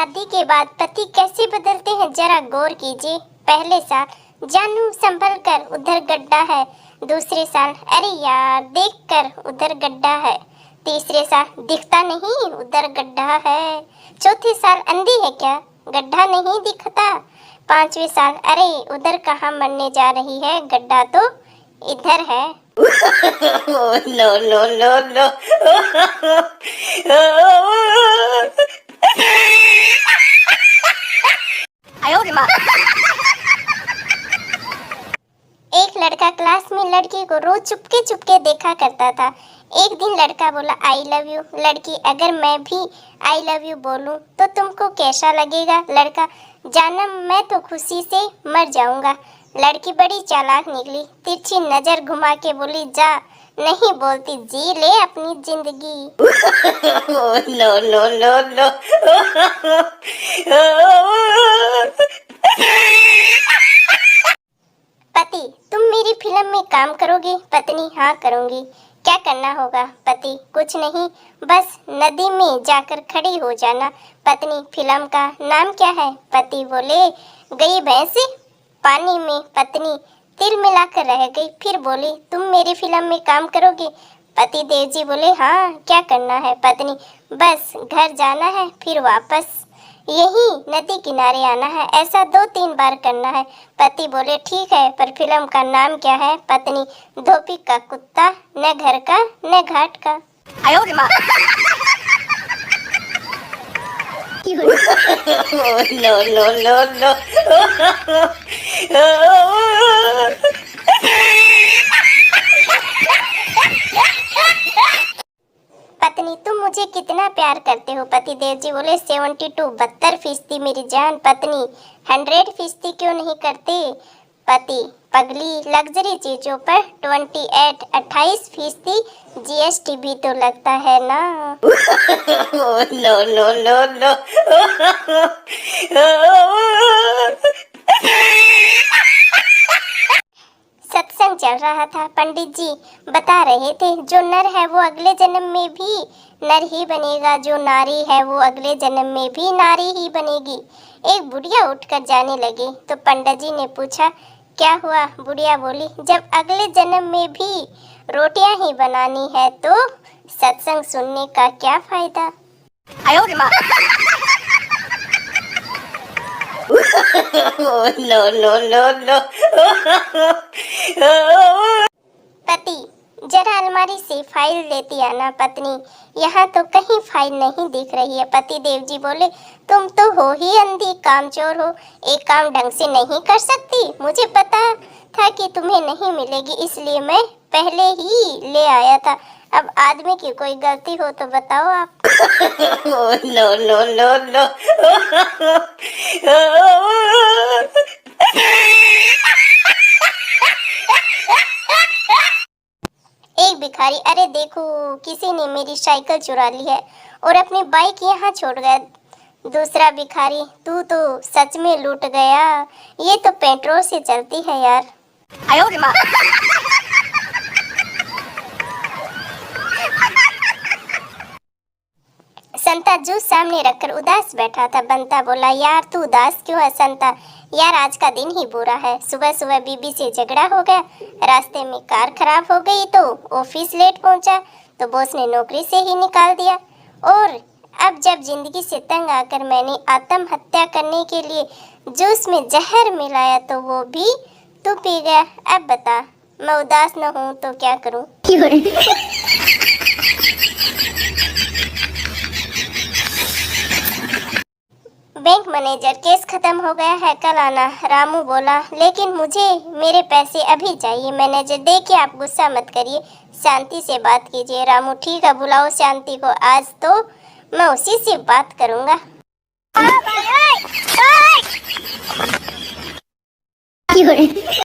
शादी के बाद पति कैसे बदलते हैं जरा गौर कीजिए। पहले साल जानू संभल कर उधर गड्ढा है, दूसरे साल अरे यार देख कर उधर गड्ढा है, तीसरे साल दिखता नहीं उधर गड्ढा है, चौथे साल अंधी है क्या गड्ढा नहीं दिखता, पांचवें साल अरे उधर कहाँ मरने जा रही है गड्ढा तो इधर है। नो नो नो नो एक लड़का क्लास में लड़की को रोज चुपके चुपके देखा करता था। एक दिन लड़का बोला आई लव यू। लड़की अगर मैं भी आई लव यू बोलूं तो तुमको कैसा लगेगा। लड़का जानम मैं तो खुशी से मर जाऊंगा। लड़की बड़ी चालाक निकली, तिरछी नजर घुमा के बोली जा नहीं बोलती जी ले अपनी जिंदगी। नो नो नो नो पति तुम मेरी फिल्म में काम करोगे। पत्नी हाँ करूंगी। क्या करना होगा। पति कुछ नहीं बस नदी में जाकर खड़ी हो जाना। पत्नी फिल्म का नाम क्या है। पति बोले गई भैंस पानी में। पत्नी तिल मिलाकर रह गई। फिर बोली तुम मेरी फिल्म में काम करोगे। पति देव जी बोले हाँ क्या करना है। पत्नी बस घर जाना है फिर वापस यही नदी किनारे आना है, ऐसा 2-3 बार करना है। पति बोले ठीक है पर फिल्म का नाम क्या है। पत्नी धोबी का कुत्ता न घर का न घाट का। नो नो नो नो पत्नी तुम मुझे कितना प्यार करते हो। पति देव जी बोले 72 मेरी जान। पत्नी 100% क्यों नहीं करते। पति पगली लग्जरी चीजों पर 28% GST भी तो लगता है ना। नो नो नो नो सत्संग चल रहा था। पंडित जी बता रहे थे जो नर है वो अगले जन्म में भी नर ही बनेगा, जो नारी है वो अगले जन्म में भी नारी ही बनेगी। एक बुढ़िया उठकर जाने लगी तो पंडित जी ने पूछा क्या हुआ। बुढ़िया बोली जब अगले जन्म में भी रोटियां ही बनानी है तो सत्संग सुनने का क्या फायदा। नो नो नो नो पति जरा अलमारी से फाइल लेती आना। पत्नी यहाँ तो कहीं फाइल नहीं दिख रही है। पति देव जी बोले तुम तो हो ही अंधी कामचोर हो, एक काम ढंग से नहीं कर सकती। मुझे पता था कि तुम्हें नहीं मिलेगी इसलिए मैं पहले ही ले आया था। अब आदमी की कोई गलती हो तो बताओ आप। नो नो नो नो एक भिखारी अरे देखो किसी ने मेरी साइकिल चुरा ली है और अपनी बाइक यहाँ छोड़ गया। दूसरा भिखारी तू तो सच में लूट गया, ये तो पेट्रोल से चलती है यार। संता जूस सामने रखकर उदास बैठा था। बंता बोला यार तू उदास क्यों है संता। यार आज का दिन ही बुरा है। सुबह सुबह बीबी से झगड़ा हो गया, रास्ते में कार खराब हो गई तो ऑफिस लेट पहुंचा तो बॉस ने नौकरी से ही निकाल दिया, और अब जब जिंदगी से तंग आकर मैंने आत्महत्या करने के लिए जूस में जहर मिलाया तो वो भी तू पी गया। अब बता मैं उदास न हूँ तो क्या करूँ। बैंक मैनेजर केस खत्म हो गया है कल आना। रामू बोला लेकिन मुझे मेरे पैसे अभी चाहिए। मैनेजर देखिए आप गुस्सा मत करिए, शांति से बात कीजिए। रामू ठीक है बुलाओ शांति को, आज तो मैं उसी से बात करूंगा।